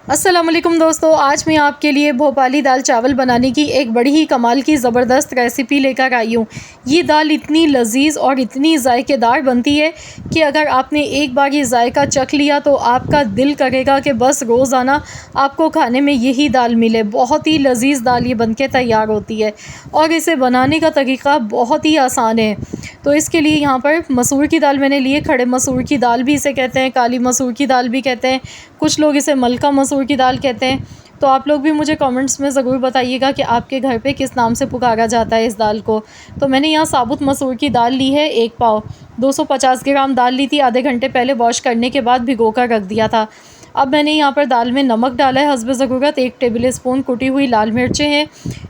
अस्सलाम वालेकुम दोस्तों, आज मैं आपके लिए भोपाली दाल चावल बनाने की एक बड़ी ही कमाल की ज़बरदस्त रेसिपी लेकर आई हूँ। ये दाल इतनी लजीज़ और इतनी जायकेदार बनती है कि अगर आपने एक बार ये जायका चख लिया तो आपका दिल करेगा कि बस रोज़ाना आपको खाने में यही दाल मिले। बहुत ही लजीज़ दाल ये बनके तैयार होती है और इसे बनाने का तरीका बहुत ही आसान है। तो इसके लिए यहाँ पर मसूर की दाल मैंने ली है। खड़े मसूर की दाल भी इसे कहते हैं, काली मसूर की दाल भी कहते हैं, कुछ लोग इसे मलका मसूर की दाल कहते हैं। तो आप लोग भी मुझे कमेंट्स में ज़रूर बताइएगा कि आपके घर पे किस नाम से पुकारा जाता है इस दाल को। तो मैंने यहाँ साबुत मसूर की दाल ली है 1 पाव। 250 ग्राम दाल ली थी, आधे घंटे पहले वॉश करने के बाद भिगो कर रख दिया था। अब मैंने यहाँ पर दाल में नमक डाला है हस्ब ज़रूरत, 1 टेबल स्पून कुटी हुई लाल मिर्चें हैं,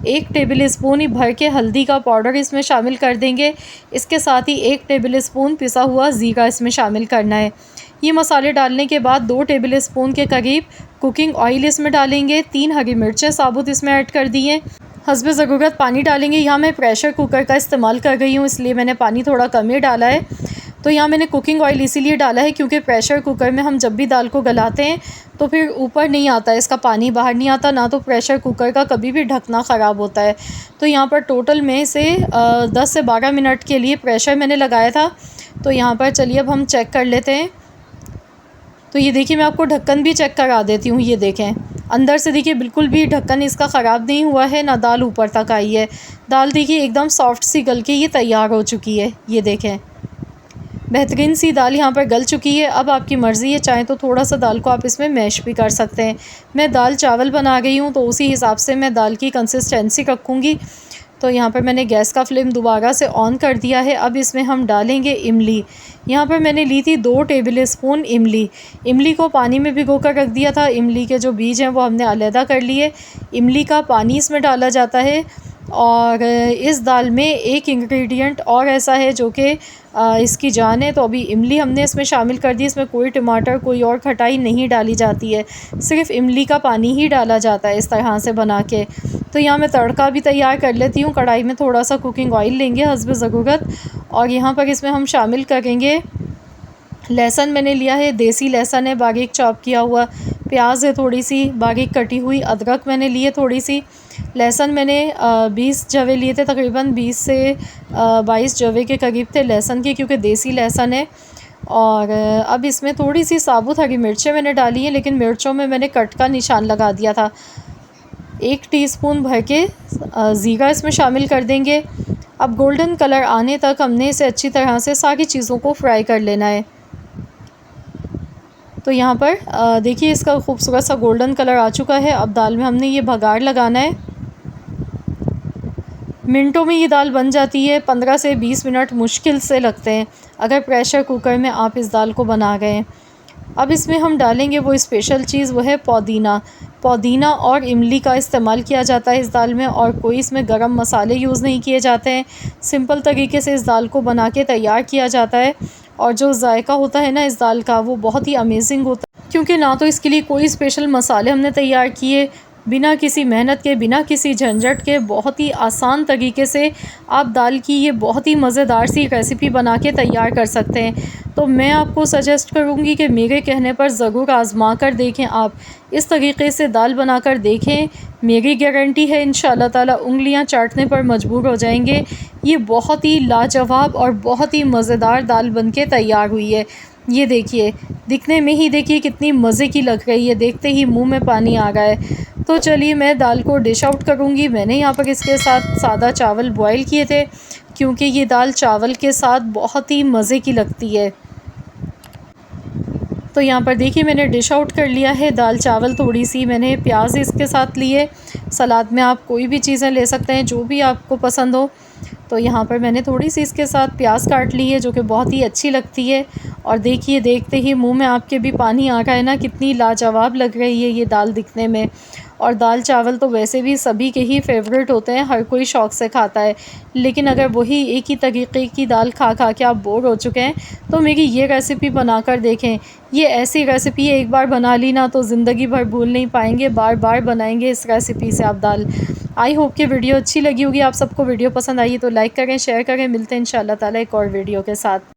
1 टेबल स्पून ही भर के हल्दी का पाउडर इसमें शामिल कर देंगे। इसके साथ ही 1 टेबल स्पून पिसा हुआ ज़ीरा इसमें शामिल करना है। ये मसाले डालने के बाद 2 टेबल स्पून के करीब कुकिंग ऑयल इसमें डालेंगे। 3 हरी मिर्चें साबुत इसमें ऐड कर दी हैं। हस्ब ज़रूरत पानी डालेंगे। यहाँ मैं प्रेशर कुकर का इस्तेमाल कर रही हूँ, इसलिए मैंने पानी थोड़ा कम ही डाला है। तो यहाँ मैंने कुकिंग ऑयल इसीलिए डाला है क्योंकि प्रेशर कुकर में हम जब भी दाल को गलाते हैं तो फिर ऊपर नहीं आता, इसका पानी बाहर नहीं आता, ना तो प्रेशर कुकर का कभी भी ढकना ख़राब होता है। तो यहाँ पर टोटल में से 10 से 12 मिनट के लिए प्रेशर मैंने लगाया था। तो यहाँ पर चलिए अब हम चेक कर लेते हैं। तो ये देखिए, मैं आपको ढक्कन भी चेक करा देती हूँ। ये देखें, अंदर से देखिए बिल्कुल भी ढक्कन इसका ख़राब नहीं हुआ है, ना दाल ऊपर तक आई है। दाल देखिए एकदम सॉफ्ट सी गल के ये तैयार हो चुकी है। ये देखें, बेहतरीन सी दाल यहाँ पर गल चुकी है। अब आपकी मर्ज़ी है, चाहे तो थोड़ा सा दाल को आप इसमें मैश भी कर सकते हैं। मैं दाल चावल बना गई हूँ तो उसी हिसाब से मैं दाल की कंसिस्टेंसी रखूँगी। तो यहाँ पर मैंने गैस का फ्लेम दोबारा से ऑन कर दिया है। अब इसमें हम डालेंगे इमली। यहाँ पर मैंने ली थी 2 टेबल स्पून इमली। इमली को पानी में भिगो कर रख दिया था। इमली के जो बीज हैं वो हमने अलहदा कर लिए। इमली का पानी इसमें डाला जाता है। और इस दाल में एक इंग्रेडिएंट और ऐसा है जो कि इसकी जान है। तो अभी इमली हमने इसमें शामिल कर दी। इसमें कोई टमाटर, कोई और खटाई नहीं डाली जाती है, सिर्फ़ इमली का पानी ही डाला जाता है इस तरह से बना के। तो यहाँ मैं तड़का भी तैयार कर लेती हूँ। कढ़ाई में थोड़ा सा कुकिंग ऑयल लेंगे हस्ब ज़रूरत, और यहाँ पर इसमें हम शामिल करेंगे लहसुन। मैंने लिया है, देसी लहसुन है बारीक चॉप किया हुआ। प्याज है थोड़ी सी बारीक कटी हुई। अदरक मैंने लिए थोड़ी सी। लहसुन मैंने 20 जवे लिए थे, तकरीबन 20 से 22 जवे के करीब थे लहसुन के, क्योंकि देसी लहसुन है। और अब इसमें थोड़ी सी साबुत हरी मिर्चें मैंने डाली हैं, लेकिन मिर्चों में मैंने कट का निशान लगा दिया था। 1 टीस्पून भर के ज़ीरा इसमें शामिल कर देंगे। अब गोल्डन कलर आने तक हमने इसे अच्छी तरह से सारी चीज़ों को फ्राई कर लेना है। तो यहाँ पर देखिए इसका खूबसूरत सा गोल्डन कलर आ चुका है। अब दाल में हमने ये भगार लगाना है। मिनटों में ये दाल बन जाती है, 15 से 20 मिनट मुश्किल से लगते हैं अगर प्रेशर कुकर में आप इस दाल को बना गए। अब इसमें हम डालेंगे वो स्पेशल चीज़, वो है पुदीना। पुदीना और इमली का इस्तेमाल किया जाता है इस दाल में, और कोई इसमें गरम मसाले यूज़ नहीं किए जाते हैं। सिंपल तरीके से इस दाल को बना के तैयार किया जाता है, और जो जायका होता है ना इस दाल का, वो बहुत ही अमेजिंग होता है, क्योंकि ना तो इसके लिए कोई स्पेशल मसाले हमने तैयार किए, बिना किसी मेहनत के, बिना किसी झंझट के, बहुत ही आसान तरीके से आप दाल की ये बहुत ही मज़ेदार सी रेसिपी बना के तैयार कर सकते हैं। तो मैं आपको सजेस्ट करूँगी कि मेरे कहने पर ज़रूर आज़मा कर देखें। आप इस तरीके से दाल बना कर देखें, मेरी गारंटी है इंशाअल्लाह ताला उंगलियां चाटने पर मजबूर हो जाएंगे। ये बहुत ही लाजवाब और बहुत ही मज़ेदार दाल बनके तैयार हुई है। ये देखिए, दिखने में ही देखिए कितनी मज़े की लग रही है, देखते ही मुंह में पानी आ रहा है। तो चलिए मैं दाल को डिश आउट करूँगी। मैंने यहाँ पर इसके साथ सादा चावल बॉयल किए थे, क्योंकि ये दाल चावल के साथ बहुत ही मज़े की लगती है। तो यहाँ पर देखिए मैंने डिश आउट कर लिया है दाल चावल। थोड़ी सी मैंने प्याज इसके साथ लिए। सलाद में आप कोई भी चीज़ें ले सकते हैं जो भी आपको पसंद हो। तो यहाँ पर मैंने थोड़ी सी इसके साथ प्याज काट ली है, जो कि बहुत ही अच्छी लगती है। और देखिए, देखते ही मुंह में आपके भी पानी आ रहा है ना, कितनी लाजवाब लग रही है ये दाल दिखने में। और दाल चावल तो वैसे भी सभी के ही फेवरेट होते हैं, हर कोई शौक़ से खाता है। लेकिन अगर वही एक ही तरीके की दाल खा खा के आप बोर हो चुके हैं, तो मेरी ये रेसिपी बना कर देखें। ये ऐसी रेसिपी है, एक बार बना ली ना तो ज़िंदगी भर भूल नहीं पाएंगे, बार बार बनाएंगे इस रेसिपी से आप दाल। आई होप कि वीडियो अच्छी लगी होगी आप सबको। वीडियो पसंद आई तो लाइक करें, शेयर करें। मिलते हैं इंशाअल्लाह ताला एक और वीडियो के साथ।